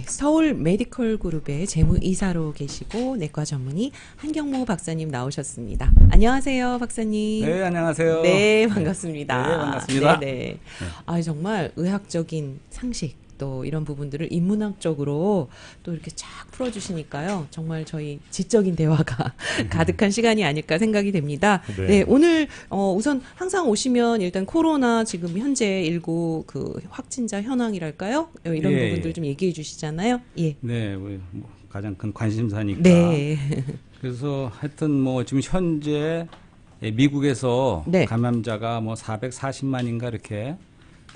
네, 서울 메디컬 그룹의 재무이사로 계시고 내과 전문의 한경모 박사님 나오셨습니다. 안녕하세요, 박사님. 네, 안녕하세요. 네, 반갑습니다. 네, 반갑습니다. 네. 아, 정말 의학적인 상식 또 이런 부분들을 인문학적으로 또 이렇게 쫙 풀어주시니까요. 정말 저희 지적인 대화가 가득한 시간이 아닐까 생각이 됩니다. 네. 네, 오늘 우선 항상 오시면 일단 코로나 지금 현재 일부 그 확진자 현황이랄까요? 이런 예, 부분들 예. 좀 얘기해 주시잖아요. 예. 네, 우리 뭐 가장 큰 관심사니까. 네. 그래서 하여튼 뭐 지금 현재 미국에서 네. 감염자가 뭐 440만인가 이렇게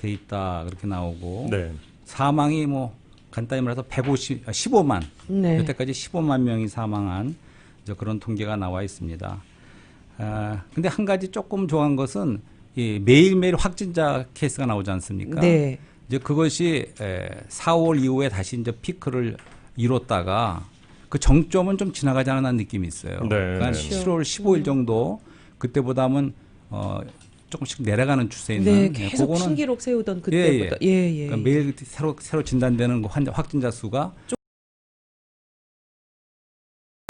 돼 있다 그렇게 나오고 네. 사망이 뭐 간단히 말해서 15만 네. 여태까지 15만 명이 사망한 그런 통계가 나와 있습니다. 근데 한 가지 조금 좋아한 것은 이 매일매일 확진자 케이스가 나오지 않습니까? 네. 이제 그것이 4월 이후에 다시 이제 피크를 이뤘다가 그 정점은 좀 지나가지 않았다는 느낌이 있어요. 네. 그러니까 네. 7월 15일 정도 그때보다는 조금씩 내려가는 추세인 네, 계속 신기록 세우던 그때보다. 예. 그러니까 매일 새로 진단되는 확진자 수가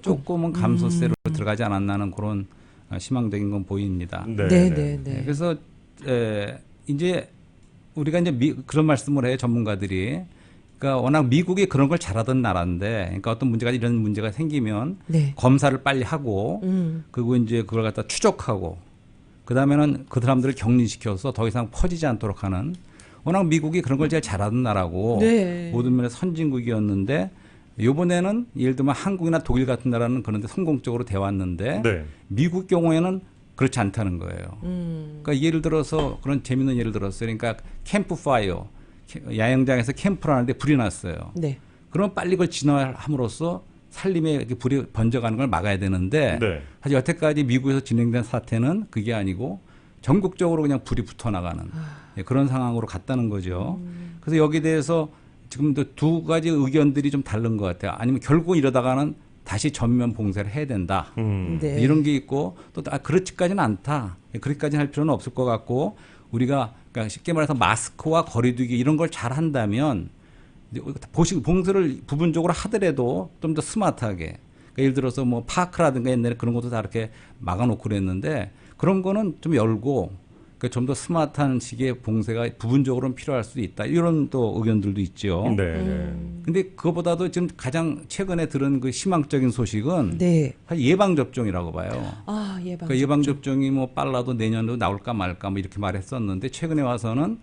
조금은 감소세로 들어가지 않았나는 그런 희망적인 건 보입니다. 네. 그래서 이제 우리가 이제 그런 말씀을 해요, 전문가들이. 그러니까 워낙 미국이 그런 걸 잘하던 나라인데, 그러니까 어떤 문제가 이런 문제가 생기면 네. 검사를 빨리 하고, 그리고 이제 그걸 갖다 추적하고, 그 다음에는 그 사람들을 격리시켜서 더 이상 퍼지지 않도록 하는. 워낙 미국이 그런 걸 제일 잘하던 나라고, 네. 모든 면에서 선진국이었는데, 이번에는 예를 들면 한국이나 독일 같은 나라는 그런데 성공적으로 돼 왔는데, 네. 미국 경우에는 그렇지 않다는 거예요. 그러니까 예를 들어서 그런 재밌는 예를 들었어요. 그러니까 캠프파이어, 야영장에서 캠프를 하는데 불이 났어요. 네. 그러면 빨리 그걸 진화함으로써 살림에 이렇게 불이 번져가는 걸 막아야 되는데 네. 사실 여태까지 미국에서 진행된 사태는 그게 아니고 전국적으로 그냥 불이 붙어나가는 그런 상황으로 갔다는 거죠. 그래서 여기에 대해서 지금도 두 가지 의견들이 좀 다른 것 같아요. 아니면 결국 이러다가는 다시 전면 봉쇄를 해야 된다. 네. 이런 게 있고 또 그렇지까지는 않다. 그렇게까지는 할 필요는 없을 것 같고 우리가 그러니까 쉽게 말해서 마스크와 거리두기 이런 걸 잘 한다면 봉쇄를 부분적으로 하더라도 좀 더 스마트하게 그러니까 예를 들어서 뭐 파크라든가 옛날에 그런 것도 다 이렇게 막아놓고 그랬는데 그런 거는 좀 열고 그러니까 좀 더 스마트한 식의 봉쇄가 부분적으로는 필요할 수도 있다. 이런 또 의견들도 있죠. 네. 근데 그거보다도 지금 가장 최근에 들은 그 희망적인 소식은 네. 사실 예방 접종이라고 봐요. 아, 예방. 그러니까 예방 접종이 뭐 빨라도 내년도 나올까 말까 뭐 이렇게 말했었는데 최근에 와서는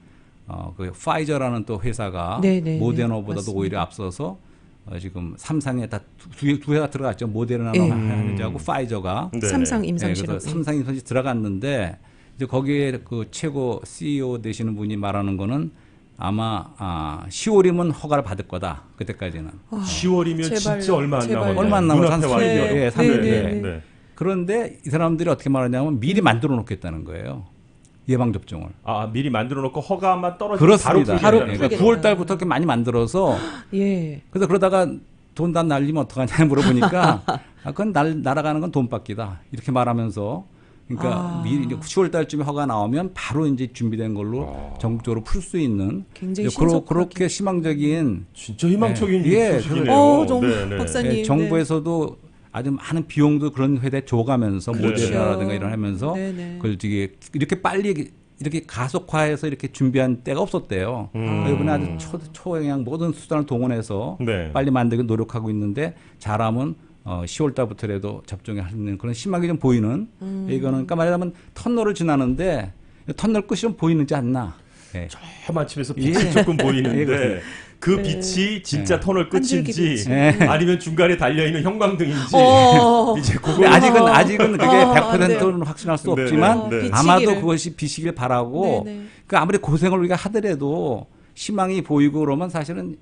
그 파이저라는 또 회사가 네네, 모데나보다도 맞습니다. 오히려 앞서서 지금 삼상에 다 두 회사 들어갔죠. 모데나하고 예. 파이저가 네. 삼상 임상 네, 실험. 그래서 삼상 임상이 들어갔는데 이제 거기에 그 최고 CEO 되시는 분이 말하는 거는 아마 10월이면 허가를 받을 거다. 그때까지는. 10월이면 제발요. 진짜 얼마 안 제발요. 남았네요. 얼마 안 남았어요. 눈앞에 와 한 있네요. 예, 3일. 네. 네. 그런데 이 사람들이 어떻게 말하냐면 미리 만들어 놓겠다는 거예요. 예방 접종을. 아, 미리 만들어 놓고 허가만 떨어지면 그렇습니다. 바로 바로 풀게 그러니까 풀게 9월 된다. 달부터 이렇게 많이 만들어서 예. 그래서 그러다가 돈 다 날리면 어떡하냐 물어보니까 그건 날아가는 건 돈밖이다. 이렇게 말하면서 그러니까 미리 이제 10월 달쯤에 허가 나오면 바로 이제 준비된 걸로 전국적으로 풀 수 있는 굉장히 이제 신속하게. 그렇게 희망적인 진짜 희망적인 예, 소식이네요. 좀 네. 박사님. 예, 정부에서도 아주 많은 비용도 그런 회사에 줘가면서 그렇죠. 모델이라든가 이런 하면서 네네. 그걸 되게 이렇게 빨리 이렇게 가속화해서 이렇게 준비한 때가 없었대요. 이번에 아주 초영양 모든 수단을 동원해서 네. 빨리 만들기 노력하고 있는데 잘하면 10월 달부터라도 접종을 하는 그런 희망이 좀 보이는 이거는 그러니까 말하자면 터널을 지나는데 터널 끝이 좀 보이는지 않나. 예. 저 마침에서 빛이 예. 조금 보이는데 예, 그렇습니다. 그 빛이 진짜 터널 한 줄기 끝인지 빛이. 아니면 중간에 달려있는 형광등인지 이제 근데 그거 아직은 그게 아, 100%는 확신할 수 네, 없지만 네, 네. 아마도 비치기를. 그것이 비시길 바라고 네네. 그 아무리 고생을 우리가 하더라도 희망이 보이고 그러면 사실은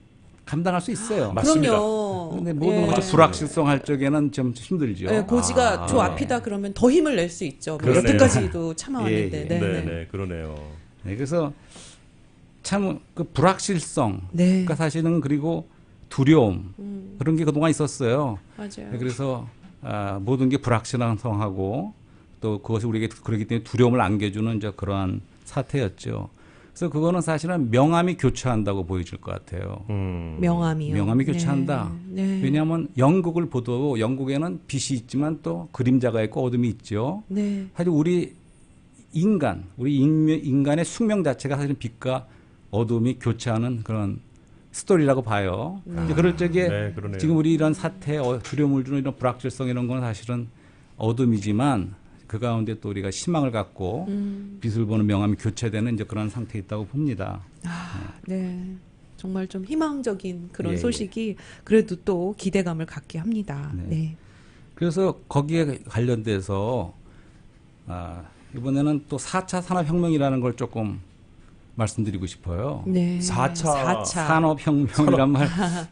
감당할 수 있어요. 맞습니다. 그럼요. 근데 모든 예. 것이 불확실성 할 적에는 좀 힘들죠. 예, 고지가 저 앞이다 그러면 더 힘을 낼 수 있죠. 뭐 그러네요. 여태까지도 참아왔는데. 예, 예. 네네. 네, 그러네요. 네, 그래서 참 그 불확실성, 네. 그러니까 사실은 그리고 두려움 그런 게 그동안 있었어요. 맞아요. 그래서 모든 게 불확실성하고 또 그것이 우리에게 그렇기 때문에 두려움을 안겨주는 이제 그러한 사태였죠. 그래서 그거는 사실은 명암이 교차한다고 보여질 것 같아요. 명암이요. 명암이 교차한다. 네. 네. 왜냐하면 영국을 보도 영국에는 빛이 있지만 또 그림자가 있고 어둠이 있죠. 네. 사실 우리 인간의 숙명 자체가 사실은 빛과 어둠이 교차하는 그런 스토리라고 봐요. 이제 그럴 적에 네, 그러네요. 지금 우리 이런 사태, 두려움을 주는 이런 불확실성 이런 건 사실은 어둠이지만 그 가운데 또 우리가 희망을 갖고 빛을 보는 명암이 교체되는 이제 그런 상태에 있다고 봅니다. 네. 정말 좀 희망적인 그런 예, 소식이 그래도 또 기대감을 갖게 합니다. 네. 네. 그래서 거기에 관련돼서 이번에는 또 4차 산업혁명이라는 걸 조금 말씀드리고 싶어요. 네. 4차 산업혁명이란 말.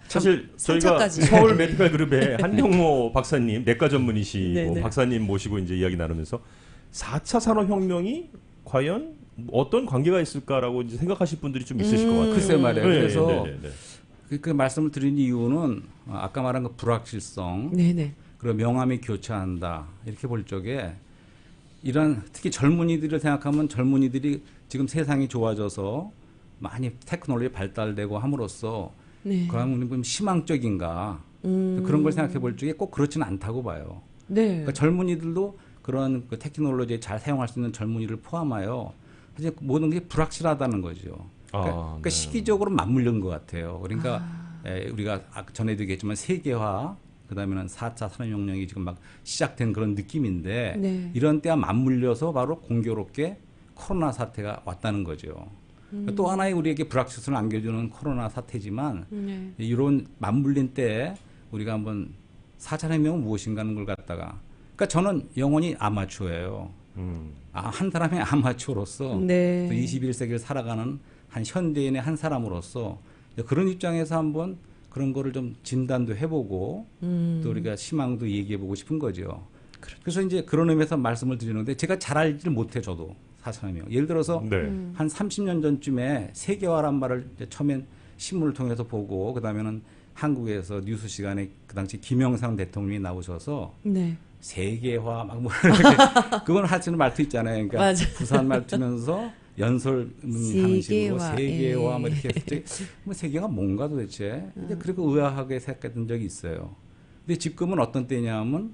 사실 저희가 3차까지. 서울 메디컬 그룹의 한병모 박사님, 내과 전문의시고 네네. 박사님 모시고 이제 이야기 나누면서 4차 산업혁명이 과연 어떤 관계가 있을까라고 이제 생각하실 분들이 좀 있으실 것 같아요. 글쎄 말이에요. 네, 그래서 네, 네, 네. 그 말씀을 드린 이유는 아까 말한 그 불확실성, 네네. 그리고 명암이 교차한다 이렇게 볼 적에 이런 특히 젊은이들을 생각하면 젊은이들이 지금 세상이 좋아져서 많이 테크놀로지 발달되고 함으로써 네. 그러면 우리 희망적인가 그런 걸 생각해 볼 적에 꼭 그렇지는 않다고 봐요. 네. 그러니까 젊은이들도 그런 그 테크놀로지에 잘 사용할 수 있는 젊은이를 포함하여 사실 모든 게 불확실하다는 거죠. 그러니까 네. 시기적으로 맞물린 것 같아요. 그러니까 우리가 전에도 얘기했지만 세계화, 그다음에는 4차 산업혁명이 지금 막 시작된 그런 느낌인데 네. 이런 때와 맞물려서 바로 공교롭게 코로나 사태가 왔다는 거죠. 또 하나의 우리에게 불확실성을 안겨주는 코로나 사태지만 네. 이런 맞물린 때에 우리가 한번 4차 산업혁명은 무엇인가 하는 걸 갖다가 그러니까 저는 영원히 아마추어예요. 한 사람의 아마추어로서 네. 21세기를 살아가는 한 현대인의 한 사람으로서 그런 입장에서 한번 그런 거를 좀 진단도 해보고 또 우리가 희망도 얘기해보고 싶은 거죠. 그래서 이제 그런 의미에서 말씀을 드리는데 제가 잘 알지를 못해 저도 사실은요. 예를 들어서 네. 한 30년 전쯤에 세계화란 말을 이제 처음엔 신문을 통해서 보고 그다음에는 한국에서 뉴스 시간에 그 당시 김영삼 대통령이 나오셔서 네. 세계화 막 뭐 이렇게 그건 하시는 말투 있잖아요. 그러니까 맞아. 부산 말투면서 연설하는 식으로 세계화, 세계화 예. 뭐 이렇게 했을 때 뭐 세계가 뭔가 도대체 이제 그리고 의아하게 생각했던 적이 있어요. 근데 지금은 어떤 때냐면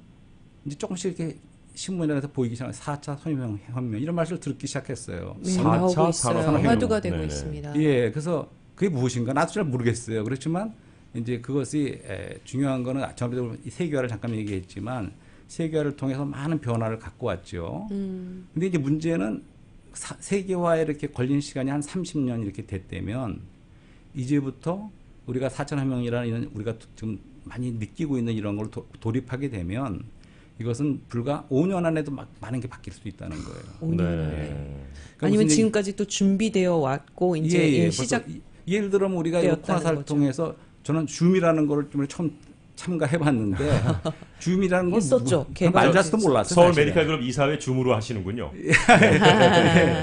이제 조금씩 이렇게 신문에서 보이기 시작한 4차 산업혁명 이런 말을 듣기 시작했어요. 네, 4차 나오고 있어요. 산업혁명. 화두가 되고 네네. 있습니다. 예, 그래서 그게 무엇인가 나도 잘 모르겠어요. 그렇지만 이제 그것이 중요한 거는 전에도 세계화를 잠깐 얘기했지만 세계화를 통해서 많은 변화를 갖고 왔죠. 근데 이제 문제는 세계화에 이렇게 걸린 시간이 한 30년 이렇게 됐다면 이제부터 우리가 4차 혁명이라는 이런 우리가 지금 많이 느끼고 있는 이런 걸 돌입하게 되면 이것은 불과 5년 안에도 막 많은 게 바뀔 수 있다는 거예요. 5년 안에. 네. 그러니까 아니면 무슨 지금까지 또 준비되어 왔고 이제 벌써 시작. 예를 들면 우리가 이 되었다는 코로나사를 거죠. 통해서 저는 줌이라는 거를 좀 처음 참가해봤는데 줌이라는 건 있었죠. 말자도 몰랐어요. 서울 사실은. 메디컬 그룹 이사회 줌으로 하시는군요.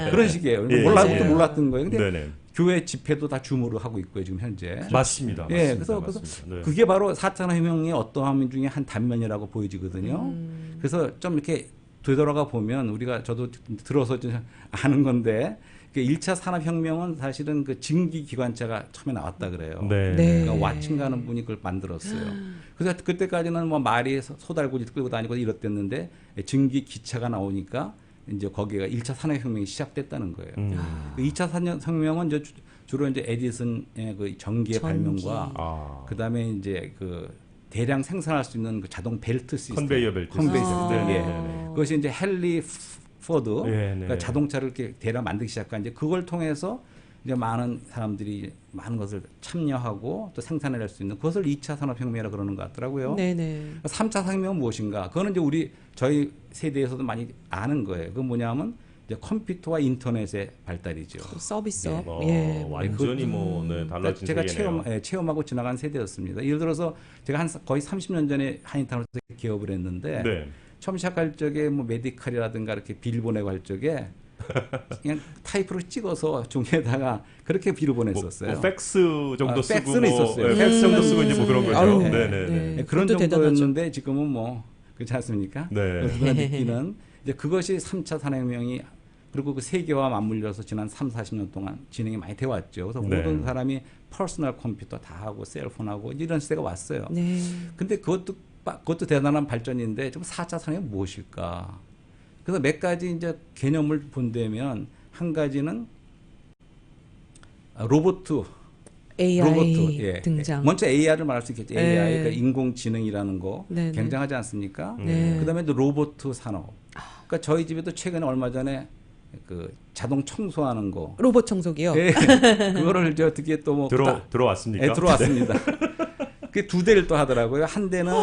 그런 식이에요. 예, 몰랐던 예. 몰랐던 거예요. 근데 네네. 교회 집회도 다 줌으로 하고 있고요 지금 현재. 맞습니다. 예, 맞습니다. 그래서 맞습니다. 네. 그게 바로 4차 혁명의 어떠함 중에 한 단면이라고 보여지거든요. 그래서 좀 이렇게 되돌아가 보면 우리가 저도 들어서 좀 아는 건데 1차 산업혁명은 사실은 그 증기 기관차가 처음에 나왔다 그래요. 네. 네. 그러니까 왓슨 가는 분이 그걸 만들었어요. 그래서 그때까지는 뭐 말이 소달구지 끌고 다니고 이랬댔는데 증기 기차가 나오니까 이제 거기가 1차 산업혁명이 시작됐다는 거예요. 그 2차 산업혁명은 이제 주로 이제 에디슨의 그 전기의 발명과 그다음에 이제 그 대량 생산할 수 있는 그 자동 벨트 시스템, 컨베이어 벨트 컨베이어 시스템. 시스템. 예. 네. 그것이 이제 헨리 포드, 네, 네. 그러니까 자동차를 이렇게 대량 만들기 시작한 이제 그걸 통해서 이제 많은 사람들이 많은 것을 참여하고 또 생산해낼 수 있는 그것을 2차 산업혁명이라고 그러는 것 같더라고요. 네네. 3차 산업혁명은 무엇인가? 그거는 이제 우리 저희 세대에서도 많이 아는 거예요. 그건 뭐냐면 이제 컴퓨터와 인터넷의 발달이죠. 서비스업. 어, 예. 완전히 뭐 네, 달라진 제가 세계네요. 체험하고 지나간 세대였습니다. 예를 들어서 제가 거의 30년 전에 한인타운에서 기업을 했는데 네. 처음 시작할 적에 뭐 메디칼이라든가 이렇게 비를 보내고 할 적에 그냥 타이프로 찍어서 종이에다가 그렇게 비를 보냈었어요. 뭐 팩스 정도 쓰고 팩스는 뭐, 있었어요. 네, 팩스 정도 쓰고 이제 뭐 그런 거죠. 아유, 네네네. 네. 그런 그것도 정도였는데 지금은 뭐 그렇지 않습니까? 네. 그래서 그런 느끼는 이제 그것이 3차 산업혁명이 그리고 그 세계와 맞물려서 지난 3, 40년 동안 진행이 많이 되어 왔죠. 그래서 네. 모든 사람이 퍼스널 컴퓨터 다 하고 셀폰하고 이런 시대가 왔어요. 네. 근데 그것도 대단한 발전인데 좀 4차 산업이 무엇일까? 그래서 몇 가지 이제 개념을 본다면 한 가지는 로봇 AI 예. 등장. 먼저 AI를 말할 수 있겠죠. 네. AI, 그러니까 인공지능이라는 거 네, 네. 굉장하지 않습니까? 네. 그다음에 또 로봇 산업. 그러니까 저희 집에도 최근에 얼마 전에 그 자동 청소하는 거. 로봇 청소기요. 예. 그거를 이제 어떻게 또 뭐 들어왔습니까? 예, 들어왔습니다. 그 두 대를 또 하더라고요. 한 대는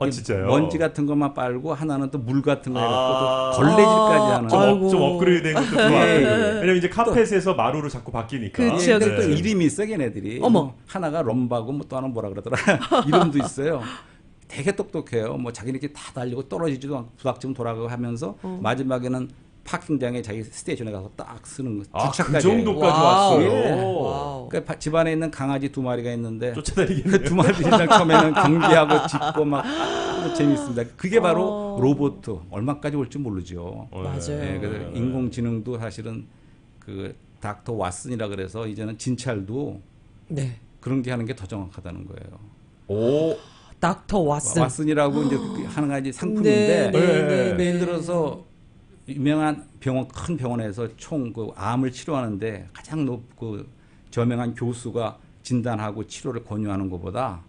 이 진짜요? 먼지 같은 것만 빨고 하나는 또 물 같은 거 해갖고 아. 또 걸레질까지 하는. 좀 업그레이드된 것도 들어왔어요. 예. 왜냐면 이제 카펫에서 마루로 자꾸 바뀌니까. 그쵸, 예, 근데 또 그쵸. 이름이 있어 걔네들이. 어머. 뭐 하나가 럼바고 뭐 또 하나는 뭐라 그러더라. 이름도 있어요. 되게 똑똑해요. 뭐 자기네끼리 다 달리고 떨어지지도 않고 부닥치면 돌아가고 하면서 마지막에는 파킹장에 자기 스테이션에 가서 딱 쓰는 거. 그 정도까지 와우. 왔어요. 예. 와우. 그러니까 집안에 있는 강아지 2마리가 있는데 쫓아다니겠네요. 그 2마리랑 처음에는 경계하고 짖고 막 재밌습니다. 그게 바로 로봇. 얼마까지 올지 모르죠. 맞아요. 예, 그래서 인공지능도 사실은 그 닥터 왓슨이라 그래서 이제는 진찰도 네. 그런 게 하는 게 더 정확하다는 거예요. 오, 닥터 왓슨. 왓슨이라고 이제 한 가지 상품인데 네, 네, 네. 예를 들어서 유명한 병원 큰 병원에서 총 그 암을 치료하는데 가장 높고 저명한 교수가 진단하고 치료를 권유하는 것보다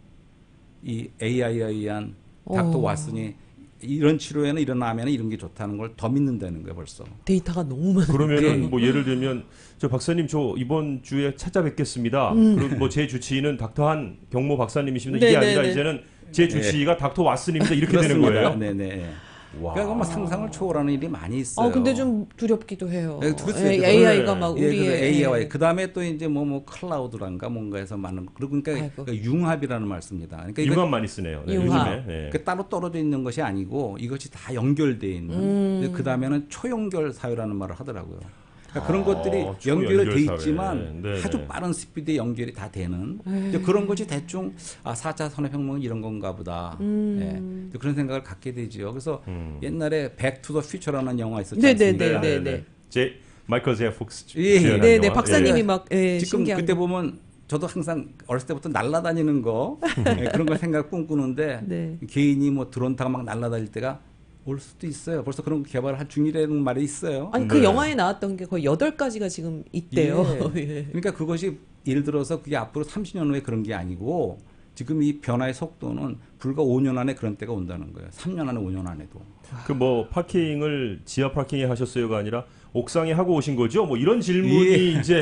이 AI에 의한 닥터 왓슨이 이런 치료에는 이런 암에는 이런 게 좋다는 걸 더 믿는다는 거예요 벌써. 데이터가 너무 많아요. 그러면은 뭐 예를 들면 저 박사님 저 이번 주에 찾아뵙겠습니다. 그리고 뭐 제 주치의는 닥터 한 경모 박사님이십니다. 이게 네, 아니라 네, 네. 이제는 제 주치의가 닥터 왓슨입니다. 이렇게 되는 거예요. 네네. 와. 그러니까 뭐 상상을 초월하는 일이 많이 있어요. 근데 좀 두렵기도 해요. 네, 그렇죠. AI가 막 예, 우리의 AI와 그 다음에 또 이제 뭐 클라우드란가 뭔가에서 많은 거. 그러니까 아이고. 그 융합이라는 말씀입니다. 그러니까 이거 융합 많이 쓰네요. 네, 융합. 요즘에. 네. 그 따로 떨어져 있는 것이 아니고 이것이 다 연결돼 있는. 그 다음에는 초연결 사회라는 말을 하더라고요. 그러니까 그런 것들이 초연결 연결돼 사회. 있지만 네네. 아주 빠른 스피드에 연결이 다 되는 이제 그런 것이 대충 4차 산업혁명은 이런 건가 보다. 예. 이제 그런 생각을 갖게 되죠. 그래서 옛날에 백 투 더 퓨처라는 영화 있었지 않습니까? 네. 제 마이클 제이 폭스 예, 주연한 네, 영화. 박사님이 예. 막 지금 신기한 그때 거. 보면 저도 항상 어렸을 때부터 날아다니는 거 그런 걸 생각 꿈꾸는데 네. 개인이 뭐 드론 타고 막 날아다닐 때가 올 수도 있어요. 벌써 그런 거 개발할 중이라는 말이 있어요. 아니 네. 그 영화에 나왔던 게 거의 8가지가 지금 있대요. 예. 예. 그러니까 그것이 예를 들어서 그게 앞으로 30년 후에 그런 게 아니고 지금 이 변화의 속도는 불과 5년 안에 그런 때가 온다는 거예요. 3년 안에 5년 안에도. 그 뭐 파킹을 지하 파킹에 하셨어요가 아니라 옥상에 하고 오신 거죠? 뭐 이런 질문이 예. 이제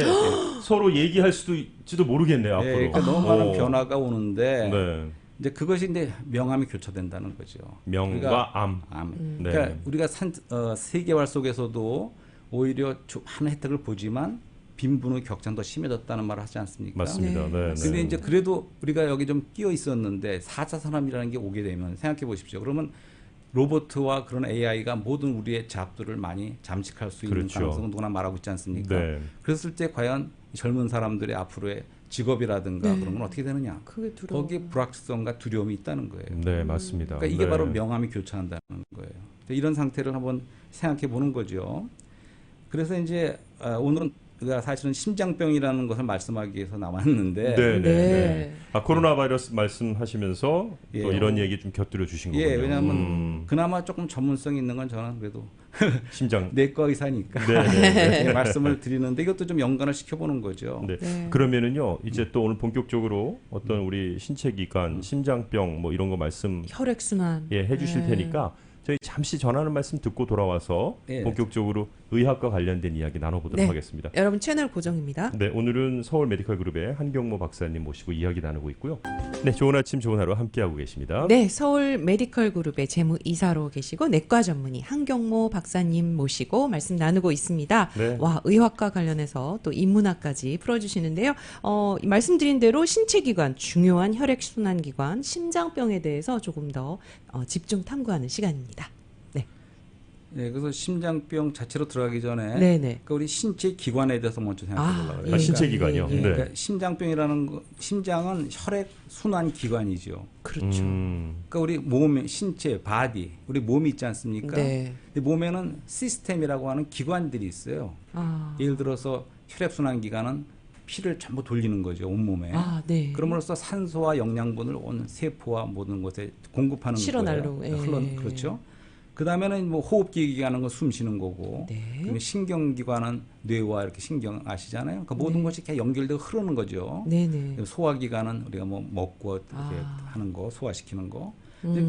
서로 얘기할 수도 있지도 모르겠네요. 앞으로. 예, 그러니까 너무 많은 변화가 오는데 네. 이제 그것이 이제 명암이 교차된다는 거죠. 명과 암. 네. 그러니까 우리가 세계화 속에서도 오히려 많은 혜택을 보지만 빈부의 격차는 더 심해졌다는 말을 하지 않습니까? 맞습니다. 네. 네. 근데 네. 이제 그래도 우리가 여기 좀 끼어 있었는데 4차 산업이라는 게 오게 되면 생각해 보십시오. 그러면 로봇과 그런 AI가 모든 우리의 잡들을 많이 잠식할 수 있는 그렇죠. 가능성은 누구나 말하고 있지 않습니까? 네. 그랬을 때 과연 젊은 사람들의 앞으로의 직업이라든가 네. 그런 건 어떻게 되느냐? 그게 두려워. 거기에 불확실성과 두려움이 있다는 거예요. 네, 맞습니다. 그러니까 이게 네. 바로 명암이 교차한다는 거예요. 이런 상태를 한번 생각해 보는 거죠. 그래서 이제 오늘은 우리가 사실은 심장병이라는 것을 말씀하기 위해서 나왔는데 네, 네, 네. 네. 코로나 바이러스 말씀하시면서 예. 또 이런 얘기 좀 곁들여 주신 거군요. 예, 왜냐하면 그나마 조금 전문성 있는 건 저는 그래도 심장. 내과 의사니까 네, 네, 네. 예, 말씀을 드리는데 이것도 좀 연관을 시켜보는 거죠. 네. 네. 그러면은요, 이제 또 오늘 본격적으로 어떤 우리 신체기관, 심장병 뭐 이런 거 말씀 혈액순환. 해주실 네. 테니까 저희 잠시 전하는 말씀 듣고 돌아와서 예. 본격적으로 의학과 관련된 이야기 나눠보도록 네. 하겠습니다. 여러분 채널 고정입니다. 네, 오늘은 서울 메디컬 그룹의 한경모 박사님 모시고 이야기 나누고 있고요. 네, 좋은 아침, 좋은 하루 함께하고 계십니다. 네, 서울 메디컬 그룹의 재무이사로 계시고 내과 전문의 한경모 박사님 모시고 말씀 나누고 있습니다. 네. 와, 의학과 관련해서 또 인문학까지 풀어주시는데요. 말씀드린 대로 신체기관, 중요한 혈액순환기관, 심장병에 대해서 조금 더 집중 탐구하는 시간입니다. 네, 네, 그래서 심장병 자체로 들어가기 전에 네네. 그러니까 우리 신체 기관에 대해서 먼저 생각해 보려고 그래요. 신체기관이요. 예, 예. 네. 그러니까 심장병이라는 거, 심장은 혈액 순환 기관이죠. 그렇죠. 그러니까 우리 몸, 신체, 바디, 우리 몸이 있지 않습니까? 네. 근데 몸에는 시스템이라고 하는 기관들이 있어요. 아. 예를 들어서 혈액순환 기관은 피를 전부 돌리는 거죠, 온몸에. 아, 네. 그럼으로써 산소와 영양분을 온 세포와 모든 곳에 공급하는 실어날로, 거예요. 예. 그렇죠. 그 다음에는 뭐 호흡기 기관은 거 숨 쉬는 거고, 네. 그다음에 신경기관은 뇌와 이렇게 신경 아시잖아요. 그 모든 것이 이렇게 연결되고 흐르는 거죠. 네네. 소화기관은 우리가 뭐 먹고 이렇게 아. 하는 거, 소화시키는 거.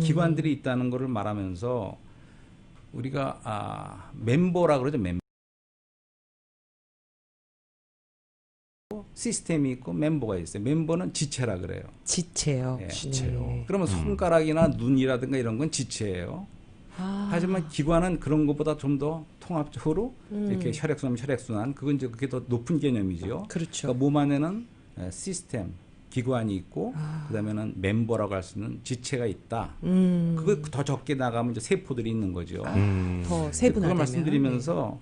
기관들이 있다는 거를 말하면서 우리가 멤버라 그러죠. 멤버. 시스템이 있고 멤버가 있어요. 멤버는 지체라 그래요. 지체요. 예. 지체요. 그러면 손가락이나 눈이라든가 이런 건 지체예요. 아. 하지만 기관은 그런 것보다 좀 더 통합적으로 이렇게 혈액순환, 그건 이제 그게 더 높은 개념이죠. 그렇죠. 그러니까 몸 안에는 시스템, 기관이 있고, 아. 그다음에는 멤버라고 할 수 있는 지체가 있다. 그거 더 적게 나가면 이제 세포들이 있는 거죠. 더 세분화되면. 그걸 말씀드리면서,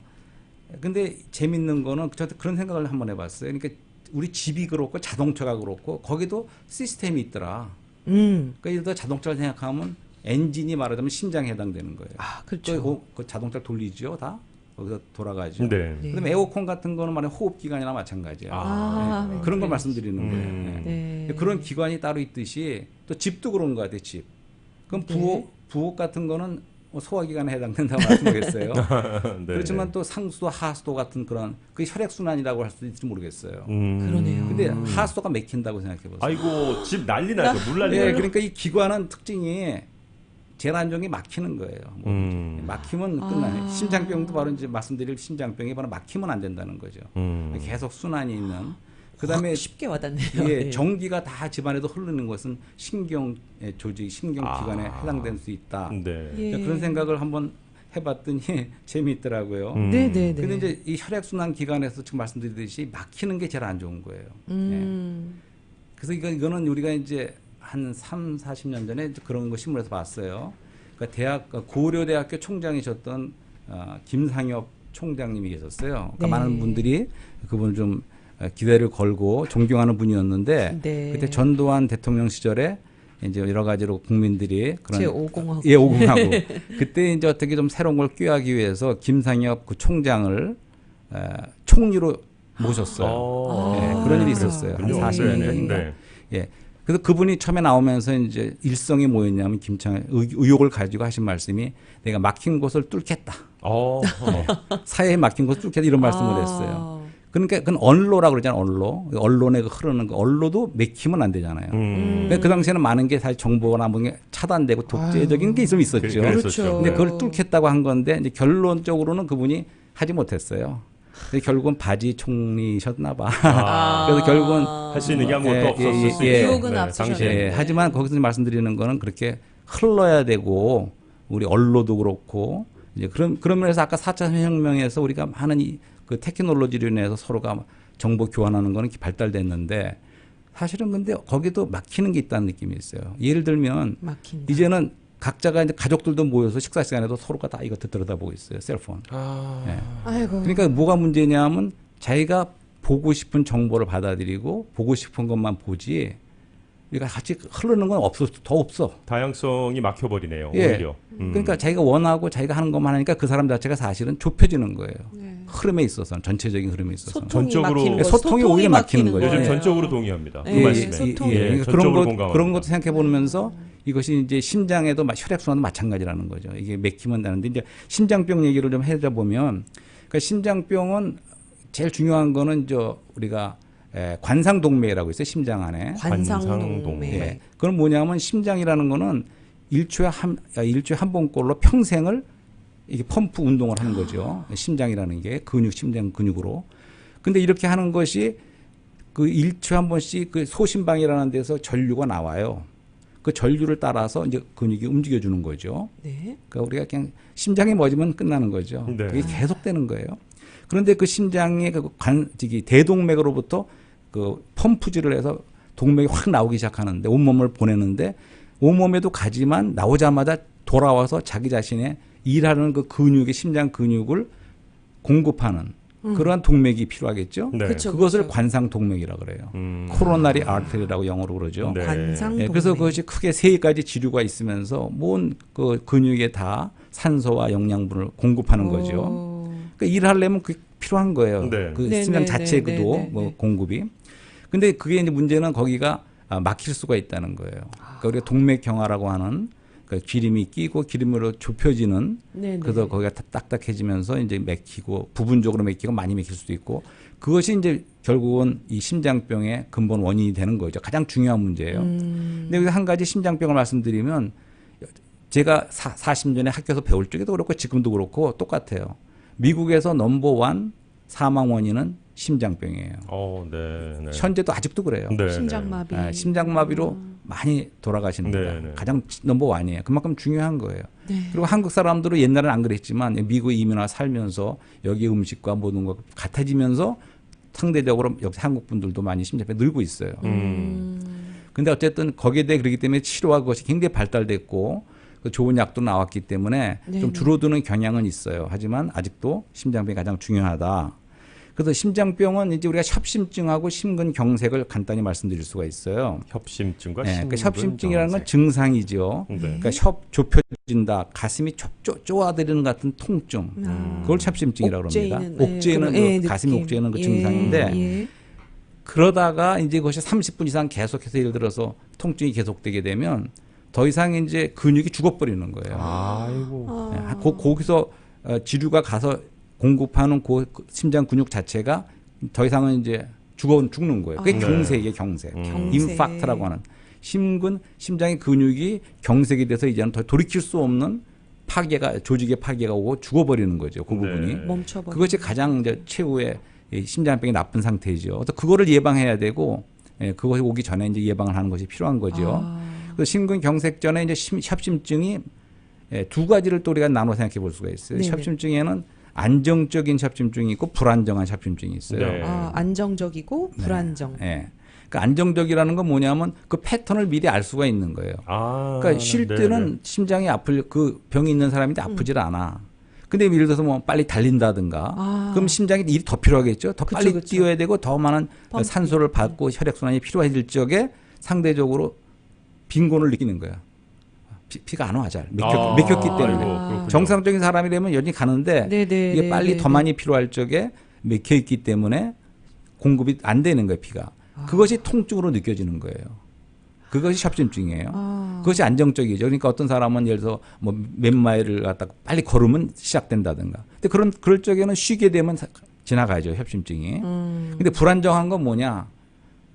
근데 재밌는 거는 저도 그런 생각을 한번 해봤어요. 그러니까 우리 집이 그렇고 자동차가 그렇고 거기도 시스템이 있더라. 그러니까 예를 들어 자동차를 생각하면 엔진이 말하자면 심장에 해당되는 거예요. 아, 그렇죠. 그 자동차 돌리죠, 다 거기서 돌아가죠. 네. 네. 그다음에 에어컨 같은 거는 말해 호흡기관이나 마찬가지예요. 아, 네. 네. 그런 걸 말씀드리는 거예요. 네. 네. 그런 기관이 따로 있듯이 또 집도 그런 거 같아요. 집. 그럼 부엌 같은 거는 뭐 소화기관에 해당된다고 말씀드렸어요. 네. 그렇지만 또 상수도 하수도 같은 그런 그 혈액순환이라고 할 수도 있을지 모르겠어요. 그러네요. 근데 하수도가 막힌다고 생각해 보세요. 아이고 집 난리 나죠. 물 난리 네, 나죠. 그러니까 이 기관은 특징이 재난종이 막히는 거예요. 막히면 끝나요. 심장병도 바로 이제 말씀드릴 심장병이 바로 막히면 안 된다는 거죠. 계속 순환이 있는. 그다음에 쉽게 와닿네요. 예, 네. 전기가 다 집안에도 흐르는 것은 신경 조직, 신경기관에 해당될 수 있다. 네. 예. 그런 생각을 한번 해봤더니 재미있더라고요. 네네네. 근데 이제 이 혈액순환 기관에서 지금 말씀드리듯이 막히는 게 제일 안 좋은 거예요. 그래서 이거는 우리가 이제 한 3, 40년 전에 그런 거 신문에서 봤어요. 그러니까 고려대학교 총장이셨던 김상엽 총장님이 계셨어요. 그러니까 네. 많은 분들이 그분을 좀 기대를 걸고 존경하는 분이었는데 네. 그때 전두환 대통령 시절에 이제 여러 가지로 국민들이 그런 제5공하고 예, 오공하고 그때 이제 어떻게 좀 새로운 걸 꾀하기 위해서 김상엽 그 총장을 총리로 모셨어요. 예, 그런 일이 있었어요. 한 40년 전인가. 네. 예. 그래서 그분이 처음에 나오면서 이제 일성이 뭐였냐면 의욕을 가지고 하신 말씀이 내가 막힌 곳을 뚫겠다. 사회에 막힌 곳을 뚫겠다 이런 말씀을 했어요. 그러니까 그건 언로라고 그러잖아요. 언론에 흐르는 거. 언로도 막히면 안 되잖아요. 그러니까 그 당시에는 많은 게 사실 정보나 뭐 차단되고 독재적인 게 좀 있었죠. 그렇죠. 근데 그걸 뚫겠다고 한 건데 이제 결론적으로는 그분이 하지 못했어요. 근데 결국은 바지 총리셨나 봐. 그래서 결국은 할 수 있는 게 아무것도 없었을 수 예. 있죠. 기억은 앞서셨네요. 예, 하지만 거기서 말씀드리는 거는 그렇게 흘러야 되고 우리 언로도 그렇고 이제 그런 면에서 아까 4차 혁명에서 우리가 하는 그 테크놀로지로 인해서 서로가 정보 교환하는 거는 발달됐는데 사실은 근데 거기도 막히는 게 있다는 느낌이 있어요. 예를 들면 막힌다. 이제는 각자가 이제 가족들도 모여서 식사 시간에도 서로가 다 이것도 들여다보고 있어요. 셀폰. 예. 아이고. 그러니까 뭐가 문제냐면 자기가 보고 싶은 정보를 받아들이고 보고 싶은 것만 보지 우리가 같이 흐르는 건 더 없어. 다양성이 막혀버리네요. 예. 오히려. 그러니까 자기가 원하고 자기가 하는 것만 하니까 그 사람 자체가 사실은 좁혀지는 거예요. 흐름에 있어서는 전체적인 흐름에 있어서. 소통이 전적으로- 막히는 거, 소통이 오히려 막히는 거죠. 요즘 예. 전적으로 동의합니다. 그 예, 말씀에. 소통이. 그러니까 전적으로 공감합니다. 그런 것도 생각해 보면서 이것이 이제 심장에도 혈액순환도 마찬가지라는 거죠. 이게 막히면 되는데 이제 심장병 얘기를 좀 해줘 보면 그러니까 심장병은 제일 중요한 거는 우리가 관상동맥이라고 있어요. 심장 안에. 관상동맥. 예. 그건 뭐냐면 심장이라는 거는 일주일에 한 번꼴로 평생을 이게 펌프 운동을 하는 거죠. 심장이라는 게 심장 근육으로. 근데 이렇게 하는 것이 그 일주일에 한 번씩 그 소심방이라는 데서 전류가 나와요. 그 전류를 따라서 이제 근육이 움직여주는 거죠. 네. 그러니까 우리가 그냥 심장이 멎으면 끝나는 거죠. 네. 그게 계속되는 거예요. 그런데 그 심장의 대동맥으로부터 그 펌프질을 해서 동맥이 확 나오기 시작하는데 온몸을 보내는데 온몸에도 가지만 나오자마자 돌아와서 자기 자신의 일하는 그 근육의 심장 근육을 공급하는 그러한 동맥이 필요하겠죠. 네. 그쵸. 그것을 그렇죠. 관상 동맥이라고 그래요. 코로나리 아르테리라고 영어로 그러죠. 네. 관상 예, 그래서 동맥. 그것이 크게 세 가지 지류가 있으면서 모든 그 근육에 다 산소와 영양분을 공급하는 거죠. 오. 그러니까 일을 하려면 그게 필요한 거예요. 네. 그 네, 심장 네, 자체 네, 그도 네, 네, 뭐 네. 공급이. 근데 그게 이제 문제는 거기가 막힐 수가 있다는 거예요. 그러니까 우리가 동맥경화라고 하는 그 기름이 끼고 기름으로 좁혀지는 네네. 그래서 거기가 딱딱해지면서 이제 막히고 부분적으로 막히고 많이 막힐 수도 있고 그것이 이제 결국은 이 심장병의 근본 원인이 되는 거죠. 가장 중요한 문제예요. 근데 여기서 한 가지 심장병을 말씀드리면 제가 40년에 학교에서 배울 적에도 그렇고 지금도 그렇고 똑같아요. 미국에서 넘버원 사망 원인은 심장병이에요. 네, 네. 현재도 아직도 그래요. 네, 심장마비. 심장마비로 많이 돌아가시는 네, 거예요. 네. 가장 넘버원이에요. 그만큼 중요한 거예요. 네. 그리고 한국 사람들은 옛날에는 안 그랬지만 미국에 이민 와 살면서 여기 음식과 모든 것 같아지면서 상대적으로 여기 한국 분들도 많이 심장병 늘고 있어요. 근데 어쨌든 거기에 대해 그렇기 때문에 치료와 그것이 굉장히 발달됐고 그 좋은 약도 나왔기 때문에 네네. 좀 줄어드는 경향은 있어요. 하지만 아직도 심장병이 가장 중요하다. 그래서 심장병은 이제 우리가 협심증하고 심근경색을 간단히 말씀드릴 수가 있어요. 협심증과 네, 심근 그러니까 협심증이라는 건 경색. 증상이죠. 네. 그러니까 협 좁혀진다, 가슴이 쪼아들이는 같은 통증. 그걸 협심증이라고 옥죄이는, 합니다. 옥죄는 그런, 그 가슴이 느낌. 옥죄는 그 예, 증상인데 예. 그러다가 이제 그것이 30분 이상 계속해서 예를 들어서 통증이 계속되게 되면 더 이상 이제 근육이 죽어버리는 거예요. 아이고. 네, 거기서 지류가 가서 공급하는 그 심장 근육 자체가 더 이상은 이제 죽는 거예요. 그게 네. 경색이에요, 경색. 경색. 인파크트라고 하는 심장의 근육이 경색이 돼서 이제는 더 돌이킬 수 없는 조직의 파괴가 오고 죽어버리는 거죠. 그 부분이. 네. 멈춰버려. 그것이 가장 이제 최후의 이 심장병이 나쁜 상태이죠. 그래서 그거를 예방해야 되고 그것이 오기 전에 이제 예방을 하는 것이 필요한 거죠. 그래서 심근경색 전에 이제 협심증이 두 가지를 또 우리가 나눠 생각해 볼 수가 있어요. 네네. 협심증에는 안정적인 협심증이 있고 불안정한 협심증이 있어요. 네. 안정적이고 불안정. 예. 그러니까 안정적이라는 건 뭐냐면 그 패턴을 미리 알 수가 있는 거예요. 그러니까 쉴 네, 때는 네. 심장이 그 병이 있는 사람인데 아프질 않아. 근데 예를 들어서 뭐 빨리 달린다든가 그럼 심장이 일이 더 필요하겠죠. 더 빨리 그쵸. 뛰어야 되고 더 많은 펌핑. 산소를 받고 혈액순환이 필요해질 적에 상대적으로 빈곤을 느끼는 거야. 피가 안 와 잘. 맥혔기 때문에. 그렇군요. 정상적인 사람이라면 여전히 가는데 네네, 이게 빨리 네네. 더 많이 필요할 적에 맥혀 있기 때문에 공급이 안 되는 거예요, 피가. 그것이 통증으로 느껴지는 거예요. 그것이 협심증이에요. 그것이 안정적이죠. 그러니까 어떤 사람은 예를 들어서 뭐 몇 마일을 갖다가 빨리 걸으면 시작된다든가. 근데 그럴 적에는 쉬게 되면 지나가죠, 협심증이. 근데 불안정한 건 뭐냐?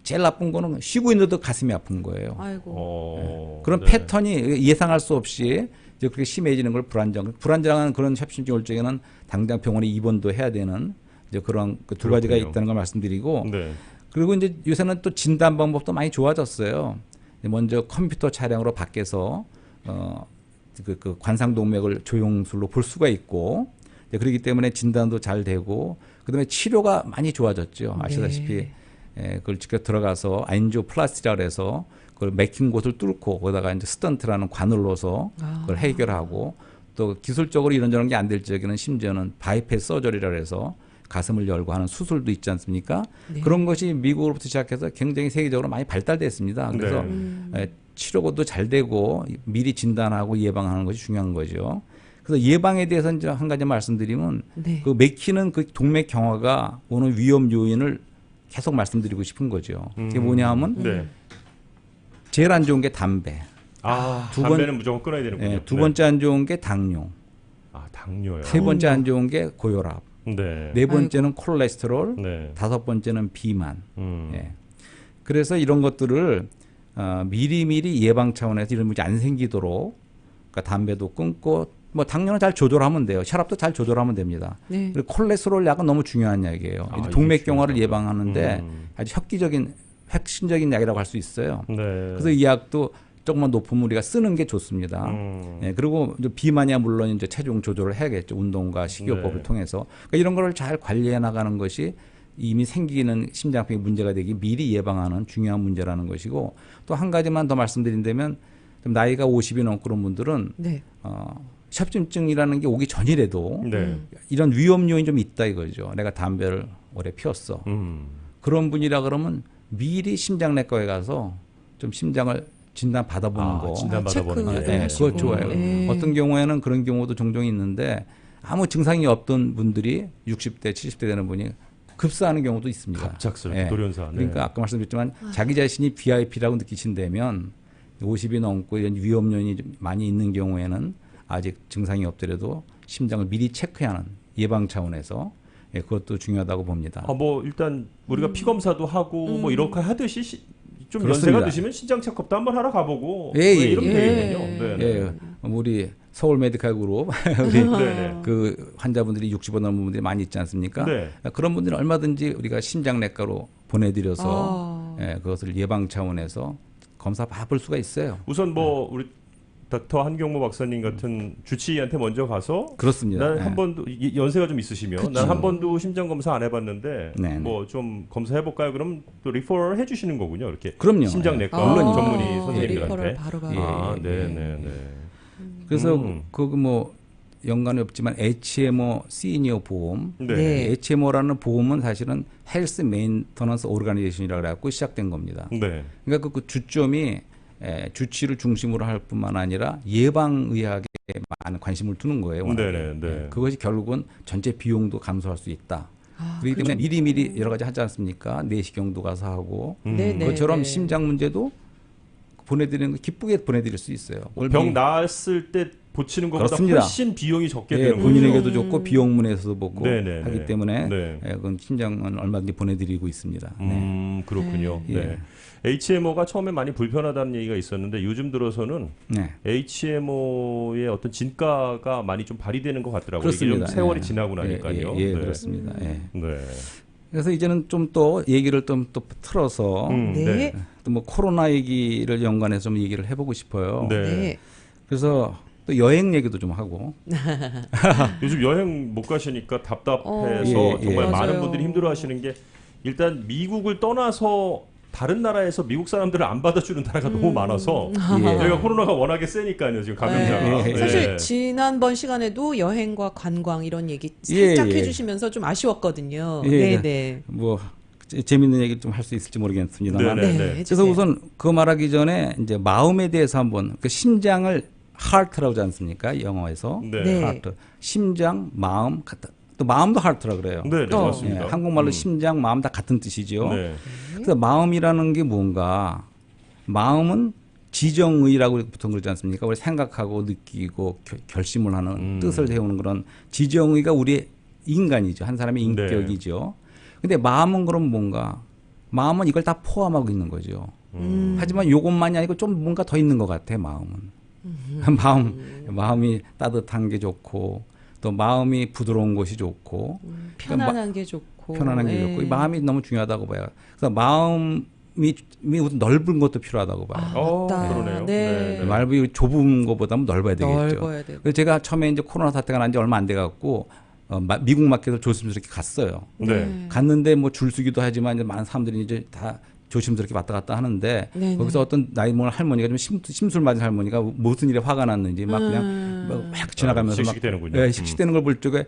제일 나쁜 거는 쉬고 있는데도 가슴이 아픈 거예요. 아이고. 그런 네. 패턴이 예상할 수 없이 이제 그렇게 심해지는 걸 불안정한 그런 협심증 올 적에는 당장 병원에 입원도 해야 되는 이제 그런 그 두 가지가 그렇군요. 있다는 걸 말씀드리고 네. 그리고 이제 요새는 또 진단 방법도 많이 좋아졌어요. 먼저 컴퓨터 촬영으로 밖에서 그 관상동맥을 조영술로 볼 수가 있고 그렇기 때문에 진단도 잘 되고 그다음에 치료가 많이 좋아졌죠. 아시다시피 그걸 직접 들어가서 안지오플라스티라고 해서 그걸 맥힌 곳을 뚫고 거기다가 이제 스턴트라는 관을 넣어서 그걸 해결하고 또 기술적으로 이런저런 게 안 될 적에는 심지어는 바이패스 서저리라고 해서 가슴을 열고 하는 수술도 있지 않습니까? 네. 그런 것이 미국으로부터 시작해서 굉장히 세계적으로 많이 발달됐습니다. 그래서 치료도 잘 되고 미리 진단하고 예방하는 것이 중요한 거죠. 그래서 예방에 대해서 이제 한 가지 말씀드리면 네. 그 맥히는 그 동맥 경화가 오는 위험 요인을 계속 말씀드리고 싶은 거죠. 그게 뭐냐 하면 네. 제일 안 좋은 게 담배. 담배는 무조건 끊어야 되는군요. 두 번째 안 좋은 게 당뇨. 당뇨요. 세 번째 안 좋은 게 고혈압. 네. 네 번째는 콜레스테롤. 네. 다섯 번째는 비만. 예. 그래서 이런 것들을 미리미리 예방 차원에서 이런 문제 안 생기도록 그러니까 담배도 끊고 뭐 당뇨는 잘 조절하면 돼요. 혈압도 잘 조절하면 됩니다. 네. 그리고 콜레스테롤 약은 너무 중요한 약이에요. 이게 동맥경화를 중요하구나. 예방하는데 아주 혁기적인 핵심적인 약이라고 할 수 있어요. 네. 그래서 이 약도 조금만 높으면 우리가 쓰는 게 좋습니다. 예, 그리고 이제 비만이야 물론 이제 체중 조절을 해야겠죠. 운동과 식이요법을 네. 통해서. 그러니까 이런 거를 잘 관리해 나가는 것이 이미 생기는 심장병이 문제가 되기 미리 예방하는 중요한 문제라는 것이고 또 한 가지만 더 말씀드린다면 좀 나이가 50이 넘고 그런 분들은 네. 협심증이라는 게 오기 전이라도 네. 이런 위험 요인이 좀 있다 이거죠. 내가 담배를 오래 피웠어. 그런 분이라 그러면 미리 심장내과에 가서 좀 심장을 진단 받아보는 거. 진단 받아보는 게. 네, 그거 좋아요. 네. 어떤 경우에는 그런 경우도 종종 있는데 아무 증상이 없던 분들이 60대, 70대 되는 분이 급사하는 경우도 있습니다. 갑작스럽게 네. 돌연사. 네. 그러니까 아까 말씀드렸지만 자기 자신이 VIP라고 느끼신다면 50이 넘고 이런 위험 요인이 좀 많이 있는 경우에는 아직 증상이 없더라도 심장을 미리 체크하는 예방 차원에서 예, 그것도 중요하다고 봅니다. 뭐 일단 우리가 피 검사도 하고 뭐 이렇게 하듯이 좀 그렇습니다. 연세가 드시면 신장 체크업도 한번 하러 가보고 예, 예, 이러면 예. 되겠군요. 네. 예, 우리 서울 메디칼 그룹 우리 네네. 그 환자분들이 65 넘은 분들이 많이 있지 않습니까? 네. 그런 분들은 얼마든지 우리가 심장내과로 보내드려서 예, 그것을 예방 차원에서 검사 받을 수가 있어요. 우선 뭐 우리 닥터 한경모 박사님 같은 주치의한테 먼저 가서 그렇습니다. 난 예. 한 번도 연세가 좀 있으시면 난 한 번도 심장 검사 안 해봤는데 네, 네. 뭐 좀 검사해 볼까요? 그럼 또 리퍼럴 해주시는 거군요. 이렇게 그럼요. 심장내과 예. 물론이죠. 전문의 예, 선생님들한테. 리퍼럴 바로 예, 가고. 네네네. 그래서 그거 뭐 연관이 없지만 HMO 시니어 보험, 네. 네. HMO라는 보험은 사실은 헬스 메인터넌스 오르가니제이션이라고 해갖고 시작된 겁니다. 네. 그러니까 그 주점이 주치를 중심으로 할 뿐만 아니라 예방의학에 많은 관심을 두는 거예요. 워낙에. 네네, 네. 그것이 결국은 전체 비용도 감소할 수 있다. 아, 그렇기 때문에 미리미리 여러 가지 하지 않습니까? 내시경도 가서 하고 네, 네, 그것처럼 네. 심장 문제도 보내드리는 거 기쁘게 보내드릴 수 있어요. 병 나았을 때 보치는 것보다 그렇습니다. 훨씬 비용이 적게 예, 드는 거죠. 본인에게도 좋고 비용문에서도 보고 네네, 하기 네. 때문에 네. 그건 심장은 얼마든지 보내드리고 있습니다. 네. 그렇군요. 예. 네. HMO가 처음에 많이 불편하다는 얘기가 있었는데 요즘 들어서는 네. HMO의 어떤 진가가 많이 좀 발휘되는 것 같더라고요. 그렇습니다. 이게 좀 세월이 예. 지나고 나니까요. 예, 네. 그렇습니다. 예. 네. 그래서 이제는 좀 또 얘기를 좀 또 틀어서 네. 또 뭐 코로나 얘기를 연관해서 좀 얘기를 해보고 싶어요. 네. 네. 그래서 또 여행 얘기도 좀 하고. 요즘 여행 못 가시니까 답답해서 예, 예. 정말 많은 맞아요. 분들이 힘들어하시는 게 일단 미국을 떠나서 다른 나라에서 미국 사람들을 안 받아주는 나라가 너무 많아서 예. 저희가 코로나가 워낙에 세니까요 지금 감염자가. 예, 예. 사실 지난번 시간에도 여행과 관광 이런 얘기 예, 살짝 예. 해주시면서 좀 아쉬웠거든요. 예, 네, 예. 네. 뭐 재밌는 얘기를 좀 할 수 있을지 모르겠습니다만. 네네. 네, 네. 해주세요. 그래서 우선 그거 말하기 전에 이제 마음에 대해서 한번 그 심장을 하트라고 하지 않습니까? 영어에서. 네. 네. 하트. 심장, 마음 같은. 또 마음도 하트라 그래요. 네, 네, 어. 맞습니다. 예, 한국말로 심장, 마음 다 같은 뜻이죠. 네. 그래서 마음이라는 게 뭔가? 마음은 지정의라고 보통 그러지 않습니까? 우리 생각하고 느끼고 결심을 하는 뜻을 세우는 그런 지정의가 우리의 인간이죠. 한 사람의 인격이죠. 근데 마음은 그럼 뭔가? 마음은 이걸 다 포함하고 있는 거죠. 하지만 요것만이 아니고 좀 뭔가 더 있는 것 같아, 마음은. 마음이 따뜻한 게 좋고, 또 마음이 부드러운 것이 좋고, 편안한 게 좋고. 편안한 게 예. 좋고, 이 마음이 너무 중요하다고 봐요. 그래서 마음이 우선 넓은 것도 필요하다고 봐요. 맞다. 그러네요. 네. 네. 마음이 좁은 것보다는 넓어야 되겠죠. 넓어야 되고. 그래서 제가 처음에 이제 코로나 사태가 난 지 얼마 안 돼 갖고 미국 마켓을 조심스럽게 갔어요. 네. 갔는데 뭐 줄서기도 하지만 이제 많은 사람들이 이제 다 조심스럽게 왔다 갔다 하는데 네네. 거기서 어떤 나이 먹은 할머니가 좀 심술 맞은 할머니가 무슨 일에 화가 났는지 막 그냥 막 지나가면서 막 씩씩대는군요. 예, 씩씩대는 걸 볼 적에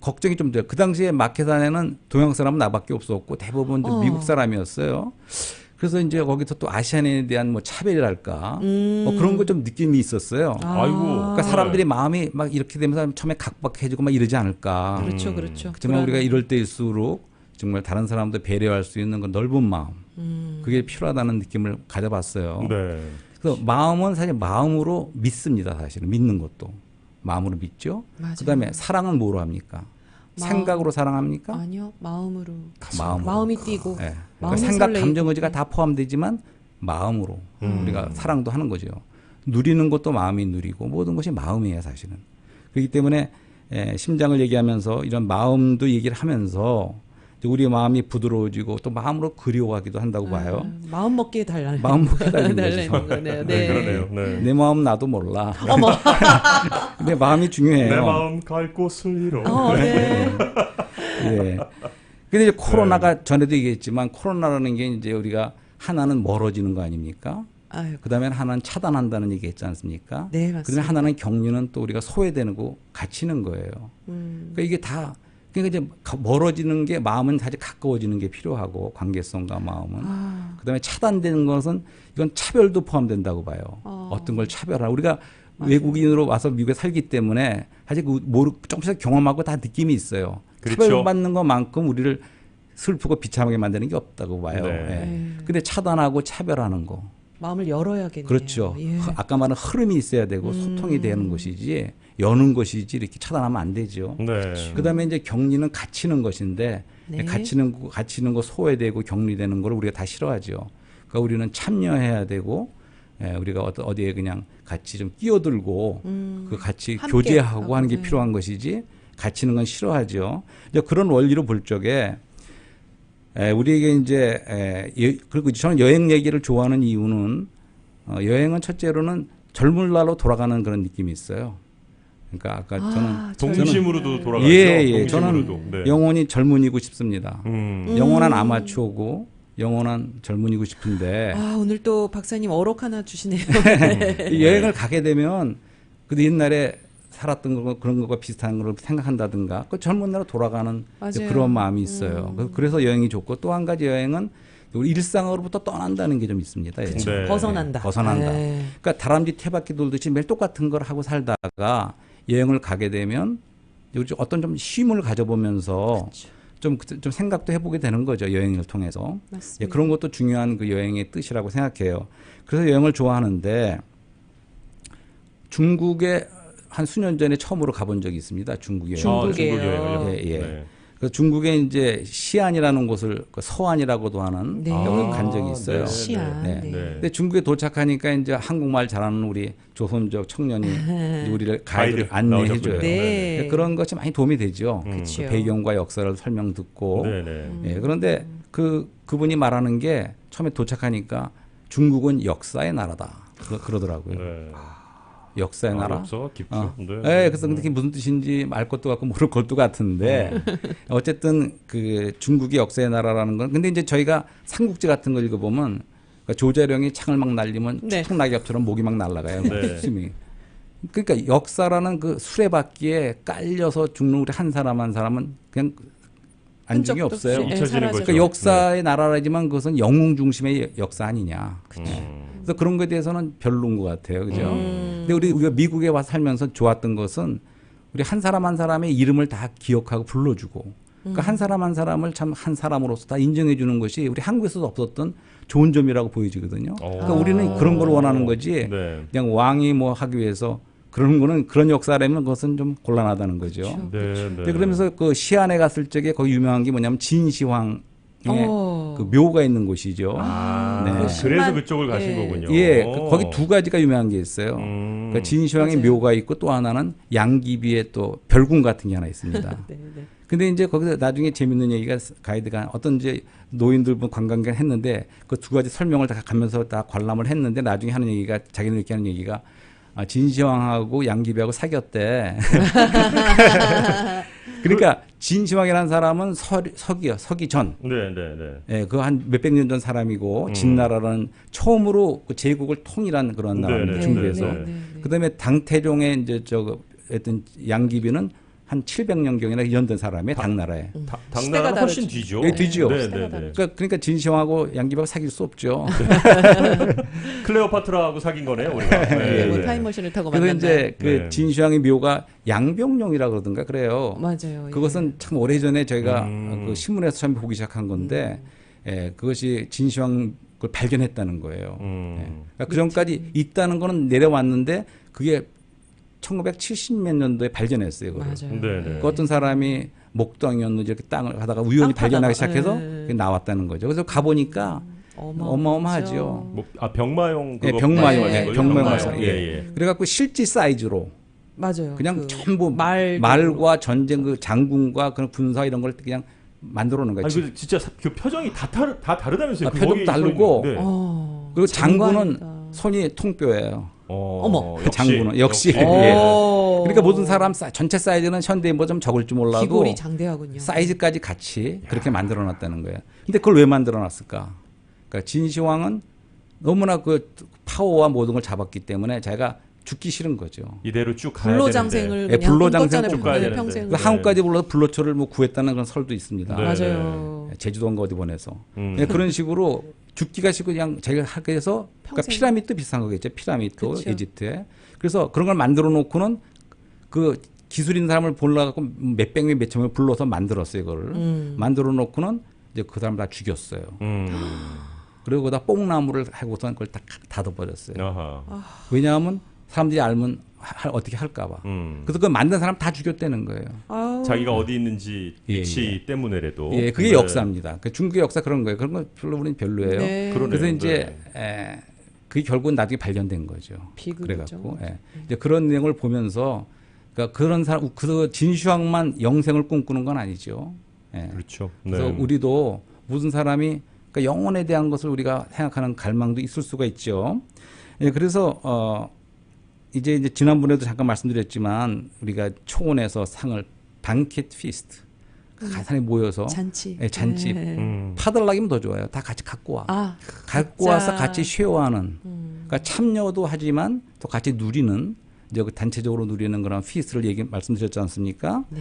걱정이 좀 돼요. 그 당시에 마켓 안에는 동양 사람은 나밖에 없었고 대부분 좀 미국 사람이었어요. 그래서 이제 거기서 또 아시안에 대한 뭐 차별이랄까 뭐 그런 거 좀 느낌이 있었어요. 아이고. 그러니까 사람들이 마음이 막 이렇게 되면서 처음에 각박해지고 막 이러지 않을까. 그렇죠, 그렇죠. 그렇지만 우리가 이럴 때일수록 정말 다른 사람도 배려할 수 있는 그 넓은 마음. 그게 필요하다는 느낌을 가져봤어요. 네. 그래서 마음은 사실 마음으로 믿습니다. 사실은 믿는 것도 마음으로 믿죠. 맞아요. 그다음에 사랑은 뭐로 합니까? 마음. 생각으로 사랑합니까? 아니요, 마음으로. 마음으로. 마음이 뛰고. 예. 그러니까 마음이 생각, 설레이고. 감정, 의지가 다 포함되지만 마음으로 우리가 사랑도 하는 거죠. 누리는 것도 마음이 누리고 모든 것이 마음이에요, 사실은. 그렇기 때문에 심장을 얘기하면서 이런 마음도 얘기를 하면서 우리 마음이 부드러워지고 또 마음으로 그리워하기도 한다고 봐요. 마음 먹기에 달라는 마음 먹기에 달린 달라는 거죠. 거네요. 네, 네. 그러네요. 네. 내 마음 나도 몰라. 어머. 근데 마음이 중요해요. 내 마음 갈 곳을 잃어. 네. 예. 근데 이제 코로나가 전에도 얘기했지만 코로나라는 게 이제 우리가 하나는 멀어지는 거 아닙니까? 아유, 그다음에 하나는 차단한다는 얘기 했지 않습니까? 네, 그다음에 맞습니다. 하나는 격리는 또 우리가 소외되는 거 갇히는 거예요. 그러니까 이게 다 그러니까 이제 멀어지는 게 마음은 사실 가까워지는 게 필요하고 관계성과 마음은 그다음에 차단되는 것은 이건 차별도 포함된다고 봐요. 어떤 걸 차별하라. 우리가 맞아요. 외국인으로 와서 미국에 살기 때문에 사실 그 조금씩 경험하고 다 느낌이 있어요. 그렇죠. 차별받는 것만큼 우리를 슬프고 비참하게 만드는 게 없다고 봐요. 네. 예. 근데 차단하고 차별하는 거. 마음을 열어야겠네요. 그렇죠. 예. 아까 말한 흐름이 있어야 되고 소통이 되는 것이지 여는 것이지 이렇게 차단하면 안 되죠. 네. 그다음에 이제 격리는 갇히는 것인데 네. 갇히는 거 소외되고 격리되는 걸 우리가 다 싫어하죠. 그러니까 우리는 참여해야 되고 우리가 어디에 그냥 같이 좀 끼어들고 그 같이 함께 교제하고 하고, 하는 게 네. 필요한 것이지 갇히는 건 싫어하죠. 이제 그런 원리로 볼 적에 우리에게 이제 그리고 저는 여행 얘기를 좋아하는 이유는 여행은 첫째로는 젊은 날로 돌아가는 그런 느낌이 있어요. 그러니까 아까 저는 동심으로도 돌아가죠. 예, 동심으로도. 저는 네. 영원히 젊은이고 싶습니다. 영원한 음. 아마추어고 영원한 젊은이고 싶은데 아, 오늘 또 박사님 어록 하나 주시네요. 이 여행을 가게 되면 그 옛날에 살았던 거 그런 것과 비슷한 걸 생각한다든가 그 젊은 날로 돌아가는 맞아요. 그런 마음이 있어요. 그래서 여행이 좋고 또 한 가지 여행은 우리 일상으로부터 떠난다는 게 좀 있습니다. 예. 네. 벗어난다. 벗어난다. 네. 그러니까 다람쥐 태바퀴 돌듯이 매일 똑같은 걸 하고 살다가 여행을 가게 되면 우리 어떤 좀 쉼을 가져보면서 좀 생각도 해보게 되는 거죠. 여행을 통해서. 맞습니다. 예, 그런 것도 중요한 그 여행의 뜻이라고 생각해요. 그래서 여행을 좋아하는데 중국에 한 수년 전에 처음으로 가본 적이 있습니다. 중국에. 중국이에요. 중국이에요. 예, 예. 네. 그래서 중국에 이제 시안이라는 곳을 그 서안이라고도 하는 네. 여기 간 적이 있어요. 네. 시안. 네. 네. 네. 근데 중국에 도착하니까 이제 한국말 잘하는 우리 조선족 청년이 이제 우리를 가이드를 가이드 안내해줘요. 나오셨군요. 네. 그런 것이 많이 도움이 되죠. 그쵸. 그 배경과 역사를 설명 듣고. 네, 네. 예, 그런데 그분이 말하는 게 처음에 도착하니까 중국은 역사의 나라다. 그러더라고요. 네. 역사의 나라. 역사 깊죠. 어. 네. 네, 그래서 그게 무슨 뜻인지 알 것도 같고 모를 것도 같은데 어쨌든 그 중국이 역사의 나라라는 건 근데 이제 저희가 삼국지 같은 거 읽어보면 그러니까 조자룡이 창을 막 날리면 네. 쭉 낙엽처럼 목이 막 날아가요. 네. 힘이. 그러니까 역사라는 그 수레바퀴에 깔려서 죽는 우리 한 사람 한 사람은 그냥 안중이 흔적도 없어요. 없이, 예, 잊혀지는 사라져요. 거죠. 그러니까 역사의 나라라지만 그것은 영웅 중심의 역사 아니냐. 음. 그래서 그런 거에 대해서는 별로인 것 같아요. 그죠? 근데 우리가 미국에 와서 살면서 좋았던 것은 우리 한 사람 한 사람의 이름을 다 기억하고 불러주고 그러니까 한 사람 한 사람을 참 한 사람으로서 다 인정해 주는 것이 우리 한국에서도 없었던 좋은 점이라고 보여지거든요. 그러니까 우리는 그런 걸 원하는 거지 네. 그냥 왕이 뭐 하기 위해서 그런 거는 그런 역사라면 그것은 좀 곤란하다는 거죠. 그렇죠. 네, 네. 근데 그러면서 그 시안에 갔을 적에 거기 유명한 게 뭐냐면 진시황의 그 묘가 있는 곳이죠. 아, 네. 그래서 신만- 그쪽을 가신 예. 거군요. 예, 거기 두 가지가 유명한 게 있어요. 그러니까 진시황의 맞아요. 묘가 있고 또 하나는 양귀비에 또 별궁 같은 게 하나 있습니다. 네, 네. 근데 이제 거기서 나중에 재밌는 얘기가 가이드가 어떤 이제 노인들 관광객 했는데 그 두 가지 설명을 다 가면서 다 관람을 했는데 나중에 하는 얘기가 자기는 이렇게 하는 얘기가 진시황하고 양귀비하고 사귀었대. 그러니까 진시황이라는 사람은 서기 전. 네, 네, 네. 예, 그 한 몇백 년 전 사람이고 진나라라는 처음으로 그 제국을 통일한 그런 나라입니다. 네, 중국에서. 네, 네, 그다음에 당태종의 이제 어떤 양귀비는 한 700년경이나 연된 사람이에요. 당나라에. 시대가 당나라는 훨씬 다르죠. 뒤죠. 예, 뒤죠. 네, 시대가 네, 네. 다르죠. 그러니까 진시황하고 양귀비하고 사귈 수 없죠. 클레오파트라하고 사귄 거네요, 우리가. 네, 뭐 네. 타임머신을 타고 그래서 만난다. 이제 그 네. 진시황의 묘가 양병룡이라 그러던가 그래요. 맞아요. 예. 그것은 참 오래전에 저희가 그 신문에서 처음 보기 시작한 건데 그것이 진시황 걸 발견했다는 거예요. 그러니까 그 전까지 있다는 거는 내려왔는데 그게 1970몇 년도에 발견했어요. 그걸. 맞아요. 네, 네. 그 어떤 사람이 목동이었는지 이렇게 땅을 하다가 우연히 땅 파다가, 발견하기 시작해서 예. 그게 나왔다는 거죠. 그래서 가보니까 어마어마하죠. 뭐, 병마용 예, 그거 병마용, 말씀하시는 예, 거죠? 병마용 말씀, 예, 예. 그래갖고 실제 사이즈로 맞아요. 그냥 그 전부 말도 말과 전쟁 그 장군과 그런 군사 이런 걸 그냥 만들어 놓은 거예요. 아니, 근데 진짜 그 표정이 다 다르다면서요? 표정도 거기 다르고. 네. 그리고 장군은 장관이다. 손이 통뼈예요. 어머. 장군은 역시. 예. 오. 그러니까 모든 사람 전체 사이즈는 현대인 뭐 좀 적을 줄 몰라도 기골이 장대하군요. 사이즈까지 같이 그렇게 만들어 놨다는 거예요. 근데 그걸 왜 만들어 놨을까? 그러니까 진시황은 너무나 그 파워와 모든 걸 잡았기 때문에 자기가 죽기 싫은 거죠. 이대로 쭉 가야 불로장생을 네, 그냥 불로장생 꿈꿨잖아요. 쭉 가야 되는데. 평생을. 그 한국까지 불러서 불로초를 뭐 구했다는 그런 설도 있습니다. 네. 맞아요. 제주도인가 어디 보내서 네. 그런 식으로 죽기가 싫고 그냥 자기가 하게 해서 그러니까 평생. 피라미드도 비슷한 거겠죠. 피라미드도 그쵸. 이집트에. 그래서 그런 걸 만들어 놓고는 그 기술 있는 사람을 보려고 몇백 명, 몇천 명 불러서 만들었어요. 이거를 만들어 놓고는 이제 그 사람 다 죽였어요. 그리고 거기다 뽕나무를 하고선 그걸 다 닫아버렸어요. 아하. 왜냐하면 사람들이 알면 어떻게 할까봐. 그래서 그 만든 사람 다 죽였다는 거예요. 아우. 자기가 어디 있는지 위치 예, 때문에라도. 예, 그게 네. 역사입니다. 그 중국의 역사 그런 거예요. 그런 거 별로 우리는 별로예요. 네. 그러네요. 그래서 이제 그게 결국은 나중에 발견된 거죠. 비극이죠. 그래갖고 이제 그런 내용을 보면서 그러니까 그런 사람 그 진슈왕만 영생을 꿈꾸는 건 아니죠. 예. 그렇죠. 그래서 네. 우리도 무슨 사람이 그러니까 영혼에 대한 것을 우리가 생각하는 갈망도 있을 수가 있죠. 예, 그래서 이제 지난번에도 잠깐 말씀드렸지만 우리가 초원에서 상을 방켓 피스트 사람이 모여서 잔치. 예, 잔치 네. 파들락이면 더 좋아요. 다 같이 갖고 와. 아, 갖고 각자. 와서 같이 쉐어하는. 그러니까 참여도 하지만 또 같이 누리는 이제 그 단체적으로 누리는 그런 피스트를 말씀드렸지 않습니까? 네.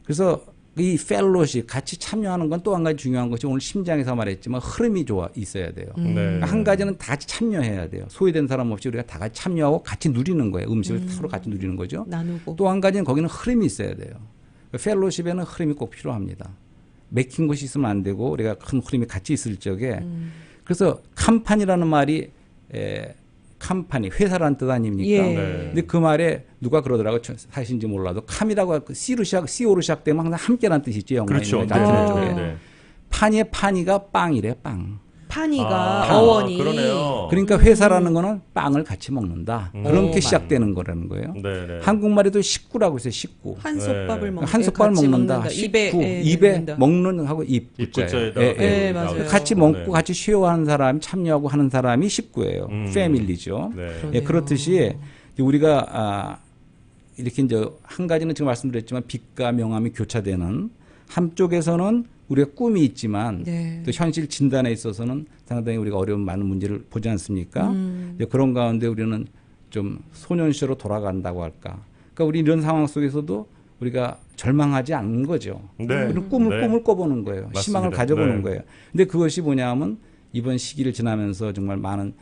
그래서 이 펠로십 같이 참여하는 건 또 한 가지 중요한 것이 오늘 심장에서 말했지만 흐름이 있어야 돼요. 네. 그러니까 한 가지는 다 같이 참여해야 돼요. 소외된 사람 없이 우리가 다 같이 참여하고 같이 누리는 거예요. 음식을 서로 같이 누리는 거죠. 나누고. 또 한 가지는 거기는 흐름이 있어야 돼요. 펠로십에는 흐름이 꼭 필요합니다. 맥힌 것이 있으면 안 되고 우리가 큰 흐름이 같이 있을 적에 그래서 캄판이라는 말이 캄파니 회사라는 뜻 아닙니까? 예. 네. 근데 그 말에 누가 그러더라고 사실인지 몰라도 캄이라고 C오로 시작되면 항상 함께라는 뜻이 있죠. 영어에 그렇죠. 있는 네. 라틴어 아. 쪽에. 네. 파니의 파니가 빵이래 빵. 파니가 어원이. 그러네요. 그러니까 회사라는 거는 빵을 같이 먹는다. 그렇게 오, 시작되는 거라는 거예요. 네, 네. 한국말에도 식구라고 있어요. 식구. 한솥밥을 네. 먹는 한솥밥을 같이 먹는다. 입에 식구. 예, 입에 넣는다. 먹는 하고 입 입 붙자예요. 붙자에다. 예, 예. 네, 맞아요. 같이 먹고 네. 같이 쉐어하는 사람이 참여하고 하는 사람이 식구예요. 패밀리죠. 네. 그러네요. 예, 그렇듯이 우리가 이렇게 이제 한 가지는 지금 말씀드렸지만 빛과 명암이 교차되는 한쪽에서는 우리가 꿈이 있지만 네. 또 현실 진단에 있어서는 상당히 우리가 어려운 많은 문제를 보지 않습니까? 이제 그런 가운데 우리는 좀 소년시로 돌아간다고 할까? 그러니까 우리 이런 상황 속에서도 우리가 절망하지 않는 거죠. 네. 우리는 꿈을 꿔보는 거예요. 맞습니다. 희망을 가져보는 네. 거예요. 근데 그것이 뭐냐면 이번 시기를 지나면서 정말 많은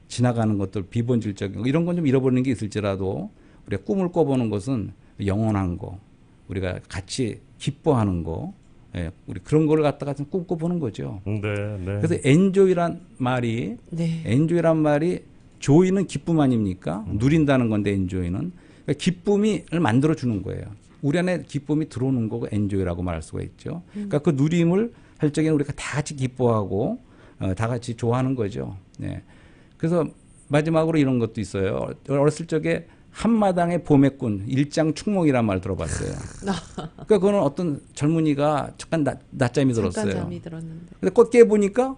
지나가는 것들 비본질적인 거 이런 건 좀 잃어버리는 게 있을지라도 우리가 꿈을 꿔보는 것은 영원한 거 우리가 같이 기뻐하는 거 예, 우리 그런 거를 갖다가 좀 꿈꿔보는 거죠. 네, 네. 그래서 엔조이란 말이 네. 엔조이란 말이 조이는 기쁨 아닙니까? 누린다는 건데 엔조이는 그러니까 기쁨을 만들어 주는 거예요. 우리 안에 기쁨이 들어오는 거고 엔조이라고 말할 수가 있죠. 그러니까 그 누림을 할 적에는 우리가 다 같이 기뻐하고 다 같이 좋아하는 거죠. 네. 그래서 마지막으로 이런 것도 있어요. 어렸을 적에 한마당의 봄의 꾼 일장축몽이라는 말 들어봤어요. 그러니까 그거는 어떤 젊은이가 잠깐 낮잠이 들었어요. 잠깐 잠이 들었는데. 근데 꼭 깨보니까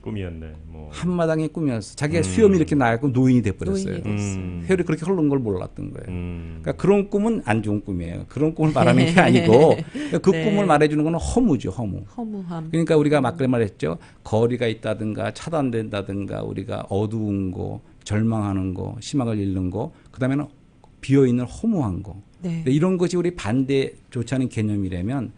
꿈이었네. 뭐. 한마당의 꿈이었어. 자기가 수염이 이렇게 나고 노인이 돼버렸어요. 노인이 됐어요. 세월이 그렇게 흐른 걸 몰랐던 거예요. 음. 그러니까 그런 꿈은 안 좋은 꿈이에요. 그런 꿈을 말하는 게 아니고 그 네. 꿈을 말해주는 건 허무죠. 허무. 허무함. 그러니까 우리가 막그래 말했죠. 거리가 있다든가 차단된다든가 우리가 어두운 거, 절망하는 거, 희망을 잃는 거, 그다음에는 비어있는 허무한 거. 네. 근데 이런 것이 우리 반대 좋지 않은 개념이라면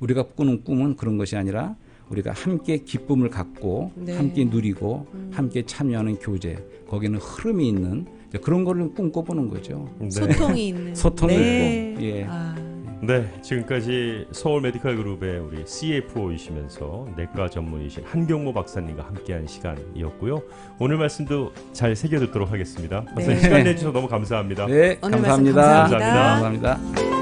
우리가 꾸는 꿈은 그런 것이 아니라 우리가 함께 기쁨을 갖고 네. 함께 누리고 함께 참여하는 교제 거기는 흐름이 있는 그런 거를 꿈꿔보는 거죠. 네. 소통이 있는. 소통이 네. 있고, 예. 아, 네, 지금까지 서울 메디컬 그룹의 우리 CFO이시면서 내과 전문의신 한경모 박사님과 함께한 시간이었고요. 오늘 말씀도 잘 새겨듣도록 하겠습니다. 박사님 네. 시간 내주셔서 너무 감사합니다. 네, 오늘 말씀 감사합니다. 감사합니다. 감사합니다.